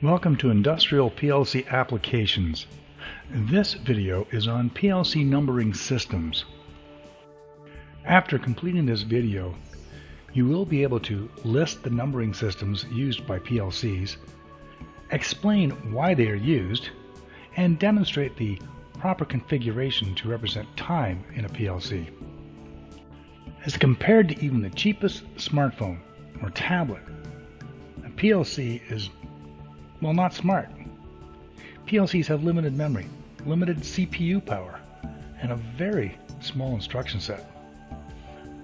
Welcome to Industrial PLC Applications. This video is on PLC Numbering Systems. After completing this video, you will be able to list the numbering systems used by PLCs, explain why they are used, and demonstrate the proper configuration to represent time in a PLC. As compared to even the cheapest smartphone or tablet, a PLC is, well, not smart. PLCs have limited memory, limited CPU power, and a very small instruction set.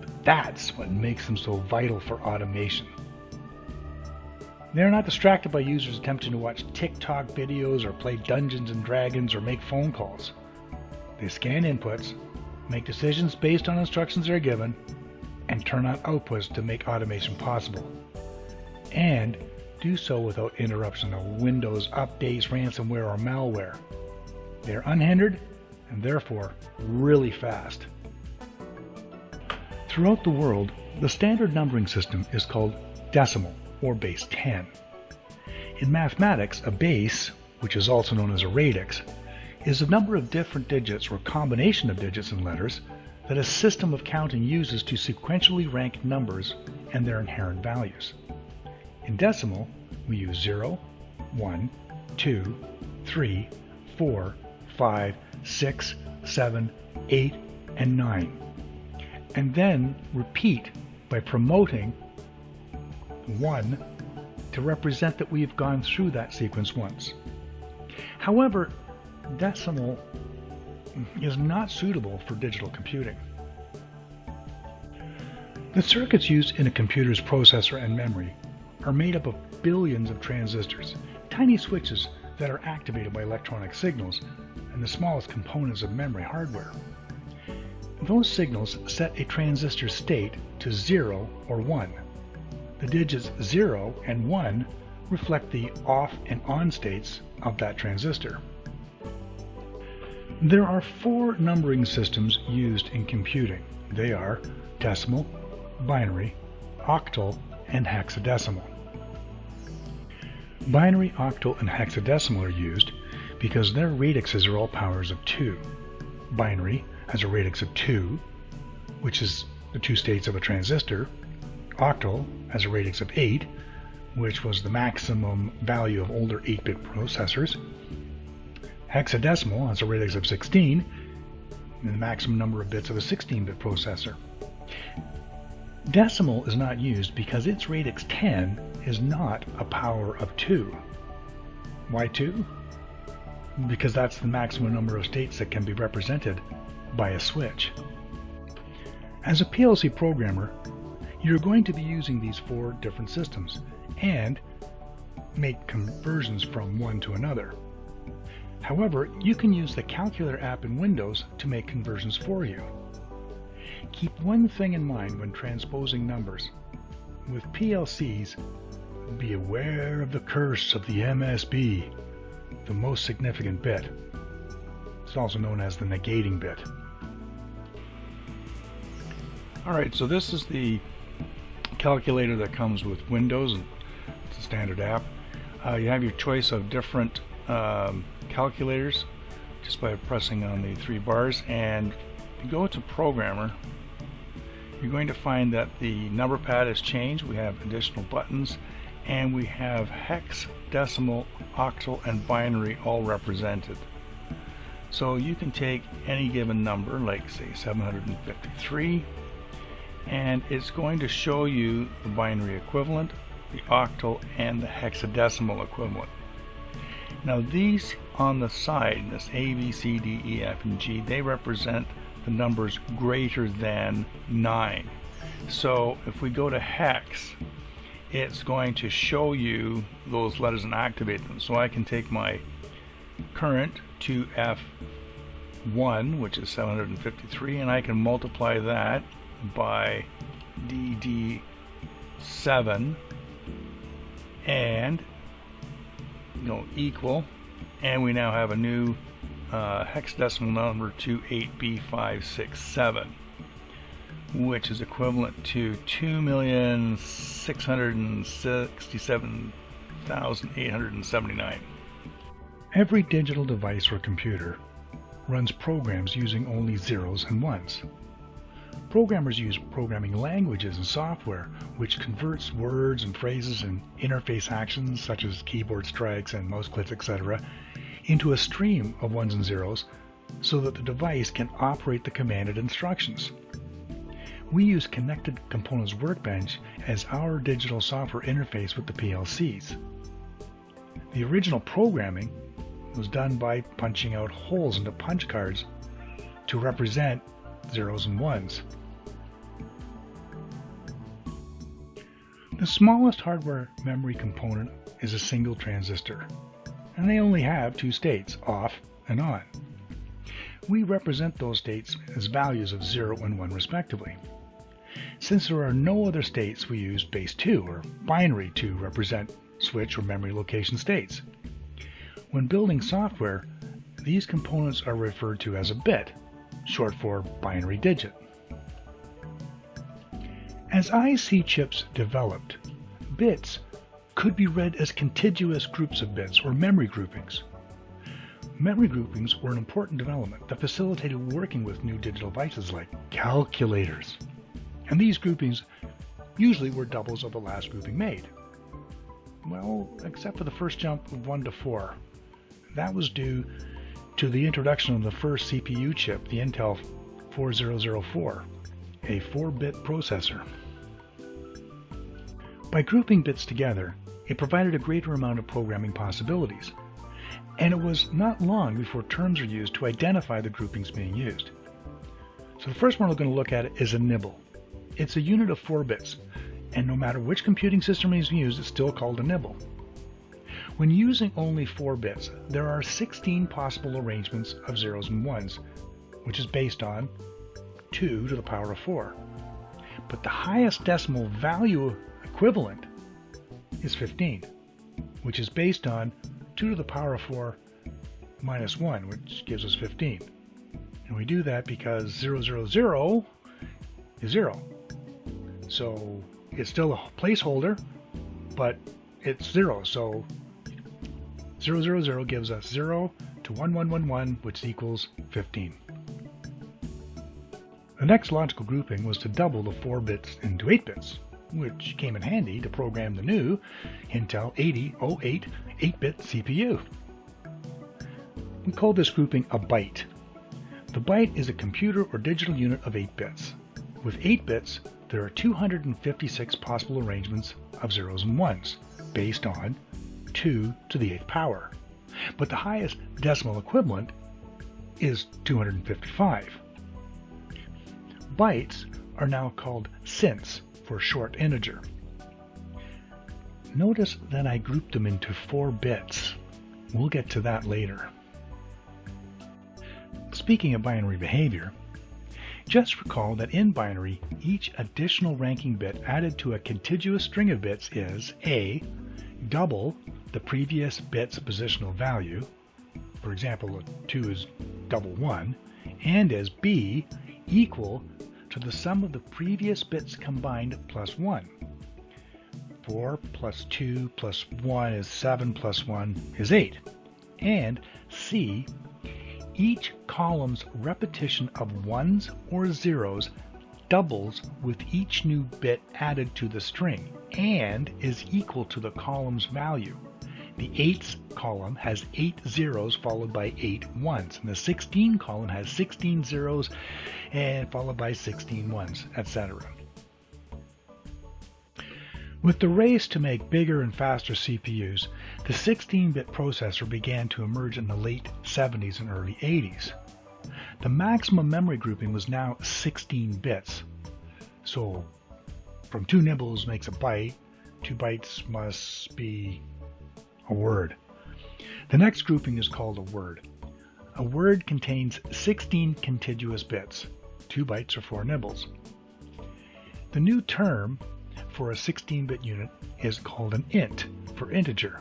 But that's what makes them so vital for automation. They're not distracted by users attempting to watch TikTok videos or play Dungeons and Dragons or make phone calls. They scan inputs, make decisions based on instructions they're given, and turn on outputs to make automation possible. And do so without interruption of Windows updates, ransomware, or malware. They are unhindered and therefore really fast. Throughout the world, the standard numbering system is called decimal or base 10. In mathematics, a base, which is also known as a radix, is a number of different digits or combination of digits and letters that a system of counting uses to sequentially rank numbers and their inherent values. In decimal, we use 0, 1, 2, 3, 4, 5, 6, 7, 8, and 9. And then repeat by promoting 1 to represent that we've gone through that sequence once. However, decimal is not suitable for digital computing. The circuits used in a computer's processor and memory are made up of billions of transistors, tiny switches that are activated by electronic signals, and the smallest components of memory hardware. Those signals set a transistor state to 0 or 1. The digits 0 and 1 reflect the off and on states of that transistor. There are 4 numbering systems used in computing. They are decimal, binary, octal, and hexadecimal. Binary, octal, and hexadecimal are used because their radixes are all powers of 2. Binary has a radix of 2, which is the 2 states of a transistor. Octal has a radix of 8, which was the maximum value of older 8-bit processors. Hexadecimal has a radix of 16, and the maximum number of bits of a 16-bit processor. Decimal is not used because its radix 10 is not a power of 2. Why 2? Because that's the maximum number of states that can be represented by a switch. As a PLC programmer, you're going to be using these 4 different systems and make conversions from one to another. However, you can use the Calculator app in Windows to make conversions for you. Keep one thing in mind when transposing numbers. With PLCs, be aware of the curse of the MSB, the most significant bit. It's also known as the negating bit. Alright, so this is the calculator that comes with Windows, and it's a standard app. You have your choice of different calculators just by pressing on the 3 bars, and if you go to Programmer, you're going to find that the number pad has changed. We have additional buttons, and we have hex, decimal, octal, and binary all represented. So you can take any given number, like say 753, and it's going to show you the binary equivalent, the octal, and the hexadecimal equivalent. Now these on the side, this A, B, C, D, E, F, and G, they represent the numbers greater than 9. So if we go to hex, it's going to show you those letters and activate them. So I can take my current to F1, which is 753, and I can multiply that by DD7 and equal, and we now have a new hexadecimal number 28B567, which is equivalent to 2,667,000 65,879. Every digital device or computer runs programs using only zeros and ones. Programmers use programming languages and software which converts words and phrases and interface actions such as keyboard strikes and mouse clicks, etc., into a stream of ones and zeros so that the device can operate the commanded instructions. We use Connected Components Workbench as our digital software interface with the PLCs. The original programming was done by punching out holes into punch cards to represent zeros and ones. The smallest hardware memory component is a single transistor, and they only have two states, off and on. We represent those states as values of 0 and 1 respectively. Since there are no other states, we use base 2 or binary to represent switch or memory location states. When building software, these components are referred to as a bit, short for binary digit. As IC chips developed, bits could be read as contiguous groups of bits or memory groupings. Memory groupings were an important development that facilitated working with new digital devices like calculators. And these groupings usually were doubles of the last grouping made. Well, except for the first jump of 1 to 4. That was due to the introduction of the first CPU chip, the Intel 4004, a 4-bit processor. By grouping bits together, it provided a greater amount of programming possibilities, and it was not long before terms were used to identify the groupings being used. So the first one we're going to look at is a nibble. It's a unit of 4 bits, and no matter which computing system is used, it's still called a nibble. When using only 4 bits, there are 16 possible arrangements of zeros and ones, which is based on 2 to the power of 4. But the highest decimal value equivalent is 15, which is based on 2 to the power of 4 minus 1, which gives us 15. And we do that because 000 is 0. So it's still a placeholder, but it's 0. So 000 gives us 0 to 1111, which equals 15. The next logical grouping was to double the 4 bits into 8 bits, which came in handy to program the new Intel 8008 8-bit CPU. We call this grouping a byte. The byte is a computer or digital unit of 8 bits. With 8 bits, there are 256 possible arrangements of zeros and ones, based on 2 to the 8th power. But the highest decimal equivalent is 255. Bytes are now called cents for short integer. Notice that I grouped them into 4 bits. We'll get to that later. Speaking of binary behavior, just recall that in binary, each additional ranking bit added to a contiguous string of bits is A, double the previous bit's positional value, for example, 2 is double 1, and is B, equal to the sum of the previous bits combined plus 1. 4 plus 2 plus 1 is 7 plus 1 is 8. And C, each column's repetition of ones or zeros doubles with each new bit added to the string and is equal to the column's value. The 8ths column has 8 zeros followed by 8 ones, and the 16 column has 16 zeros and followed by 16 ones, etc. With the race to make bigger and faster CPUs, the 16-bit processor began to emerge in the late 70s and early 80s. The maximum memory grouping was now 16 bits. So from 2 nibbles makes a byte, 2 bytes must be a word. The next grouping is called a word. A word contains 16 contiguous bits, 2 bytes or 4 nibbles. The new term for a 16-bit unit is called an int for integer.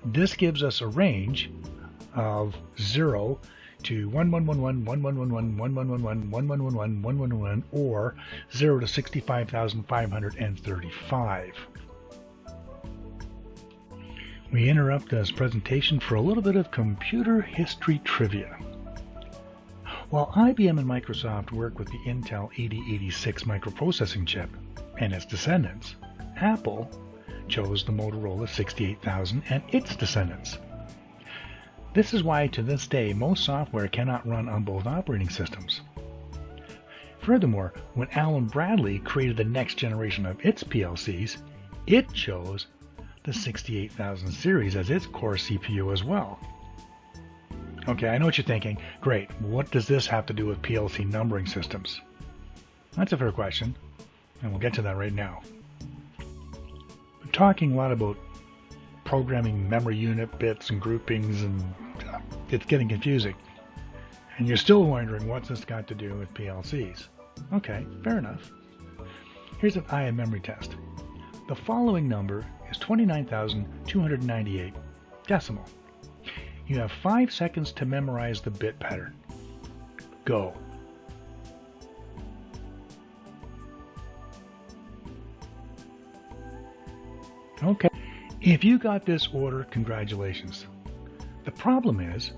This gives us a range of 0 to 1111, 1111, 1111, 1111, 1111, or 0 to 65,535. we interrupt this presentation for a little bit of computer history trivia. While IBM and Microsoft work with the Intel 8086 microprocessing chip and its descendants, Apple chose the Motorola 68000 and its descendants. This is why to this day most software cannot run on both operating systems. Furthermore, when Allen Bradley created the next generation of its PLCs, it chose the 68000 series as its core CPU as well. Okay, I know what you're thinking. Great, what does this have to do with PLC numbering systems? That's a fair question, and we'll get to that right now. We're talking a lot about programming memory unit bits and groupings, and it's getting confusing. And you're still wondering what's this got to do with PLCs. Okay, fair enough. Here's an IM memory test. The following number is 29,298 decimal. You have 5 seconds to memorize the bit pattern. Go. Okay, if you got this order, congratulations. The problem is,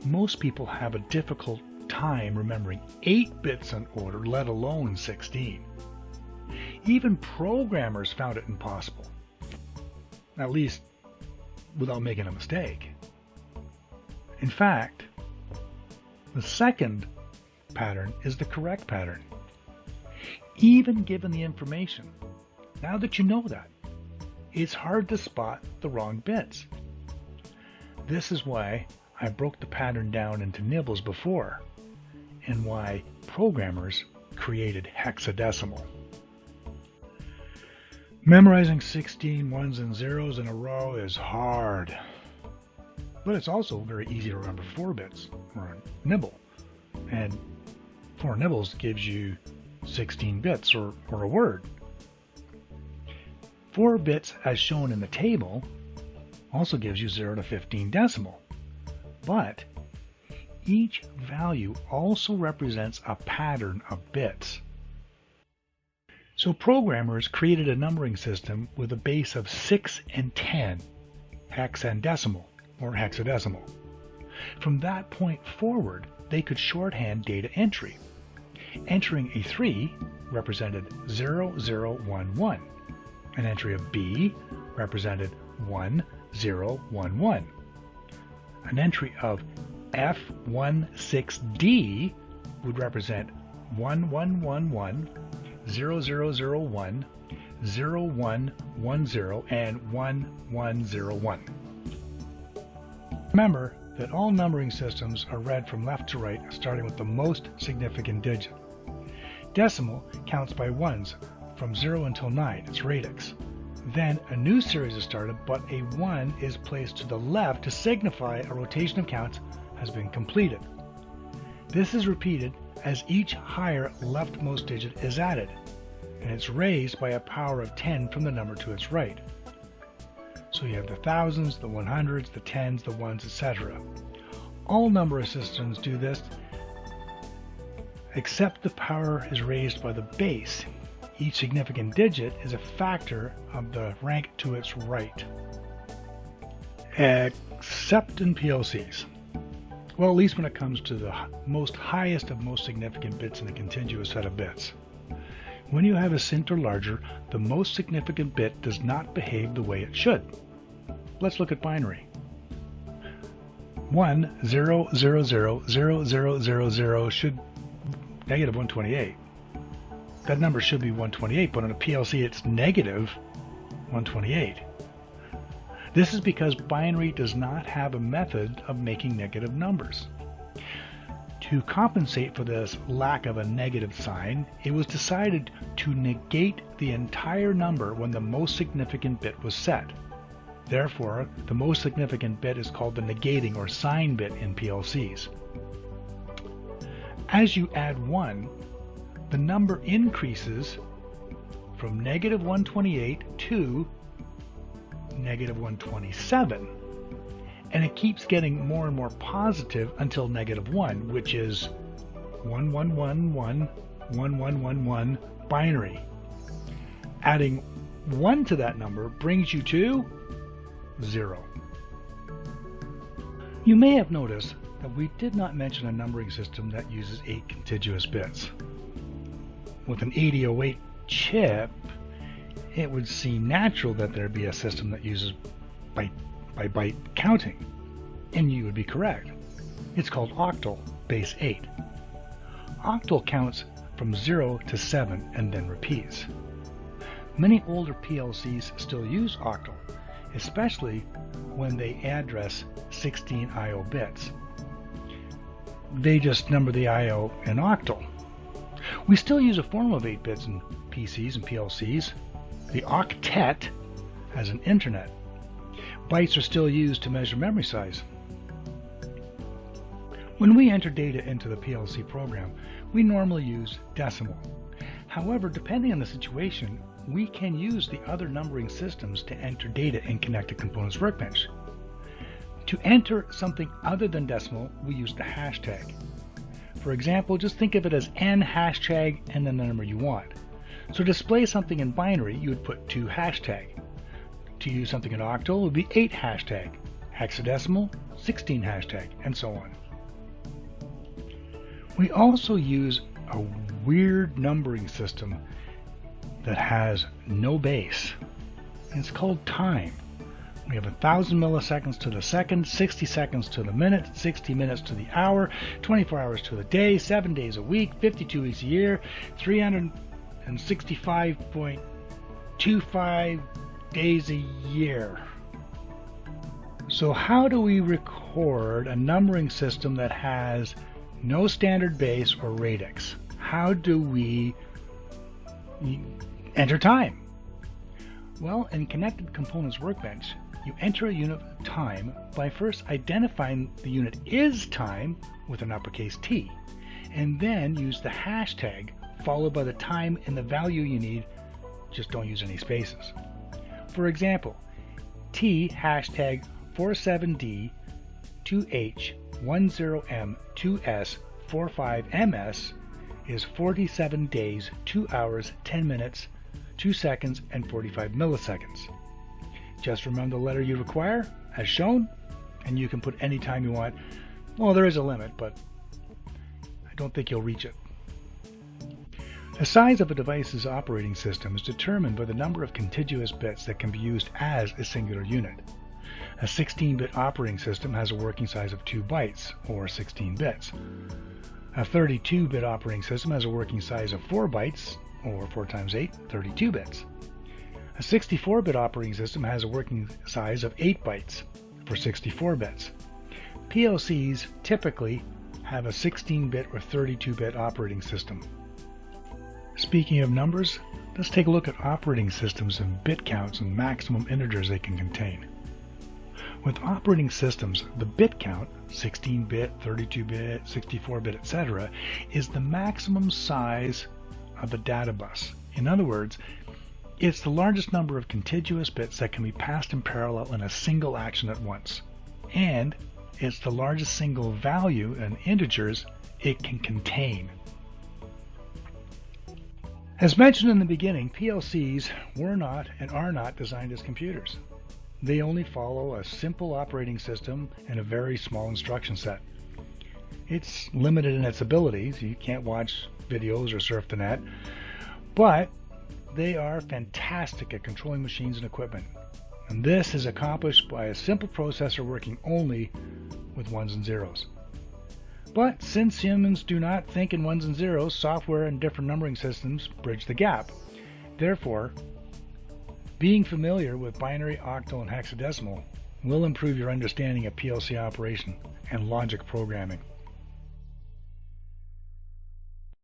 most people have a difficult time remembering 8 bits in order, let alone 16. Even programmers found it impossible, at least without making a mistake. In fact, the second pattern is the correct pattern, even given the information. Now that you know that, it's hard to spot the wrong bits. This is why I broke the pattern down into nibbles before, and why programmers created hexadecimal. Memorizing 16 ones and zeros in a row is hard. But it's also very easy to remember 4 bits, or a nibble. And 4 nibbles gives you 16 bits, or a word. 4 bits, as shown in the table, also gives you 0 to 15 decimal. But each value also represents a pattern of bits. So programmers created a numbering system with a base of 6 and 10, hexadecimal, or hexadecimal. From that point forward, they could shorthand data entry. Entering a 3 represented 0011. An entry of B represented 1011. An entry of F16D would represent 1111, 0001, 0110, and 1101. Remember that all numbering systems are read from left to right, starting with the most significant digit. Decimal counts by ones from 0 until 9, it's radix. Then a new series is started, but a 1 is placed to the left to signify a rotation of counts has been completed. This is repeated as each higher leftmost digit is added, and it's raised by a power of 10 from the number to its right. So you have the thousands, the 100s, the 10s, the 1s, etc. All number systems do this, except the power is raised by the base. Each significant digit is a factor of the rank to its right. Except in PLCs. Well, at least when it comes to the most highest of most significant bits in a contiguous set of bits. When you have a cent or larger, the most significant bit does not behave the way it should. Let's look at binary. 1, 0, 0, 0, 0, 0, 0, 0 should negative 128. That number should be 128, but on a PLC it's negative 128. This is because binary does not have a method of making negative numbers. To compensate for this lack of a negative sign, it was decided to negate the entire number when the most significant bit was set. Therefore, the most significant bit is called the negating or sign bit in PLCs. As you add 1, the number increases from negative 128 to negative 127, and it keeps getting more and more positive until negative 1, which is 1111, 1111 binary. Adding 1 to that number brings you to 0. You may have noticed that we did not mention a numbering system that uses 8 contiguous bits. With an 8008 chip, it would seem natural that there be a system that uses byte-by-byte counting, and you would be correct. It's called octal, base 8. Octal counts from 0 to 7 and then repeats. Many older PLCs still use octal, especially when they address 16 I/O bits. They just number the I/O in octal. We still use a form of 8 bits in PCs and PLCs. The octet has an internet. Bytes are still used to measure memory size. When we enter data into the PLC program, we normally use decimal. However, depending on the situation, we can use the other numbering systems to enter data in Connected Components Workbench. To enter something other than decimal, we use the hashtag. For example, just think of it as n hashtag and then the number you want. So to display something in binary, you would put 2 hashtag. To use something in octal, it would be 8 hashtag. Hexadecimal, 16 hashtag, and so on. We also use a weird numbering system that has no base. It's called time. We have 1,000 milliseconds to the second, 60 seconds to the minute, 60 minutes to the hour, 24 hours to the day, 7 days a week, 52 weeks a year, 365.25 days a year. So how do we record a numbering system that has no standard base or radix? How do we enter time? Well, in Connected Components Workbench, you enter a unit of time by first identifying the unit is time with an uppercase T, and then use the hashtag followed by the time and the value you need. Just don't use any spaces. For example, T hashtag 47D 2H10M 2S 45MS is 47 days, 2 hours, 10 minutes, 2 seconds, and 45 milliseconds. Just remember the letter you require, as shown, and you can put any time you want. Well, there is a limit, but I don't think you'll reach it. The size of a device's operating system is determined by the number of contiguous bits that can be used as a singular unit. A 16-bit operating system has a working size of 2 bytes, or 16 bits. A 32-bit operating system has a working size of 4 bytes, or 4 times 8, 32 bits. A 64-bit operating system has a working size of 8 bytes, for 64 bits. PLCs typically have a 16-bit or 32-bit operating system. Speaking of numbers, let's take a look at operating systems and bit counts and maximum integers they can contain. With operating systems, the bit count, 16-bit, 32-bit, 64-bit, etc., is the maximum size of the data bus. In other words, it's the largest number of contiguous bits that can be passed in parallel in a single action at once. And it's the largest single value in integers it can contain. As mentioned in the beginning, PLCs were not and are not designed as computers. They only follow a simple operating system and a very small instruction set. It's limited in its abilities. You can't watch videos or surf the net, but they are fantastic at controlling machines and equipment. And this is accomplished by a simple processor working only with ones and zeros. But since humans do not think in ones and zeros, software and different numbering systems bridge the gap. Therefore, being familiar with binary, octal, and hexadecimal will improve your understanding of PLC operation and logic programming.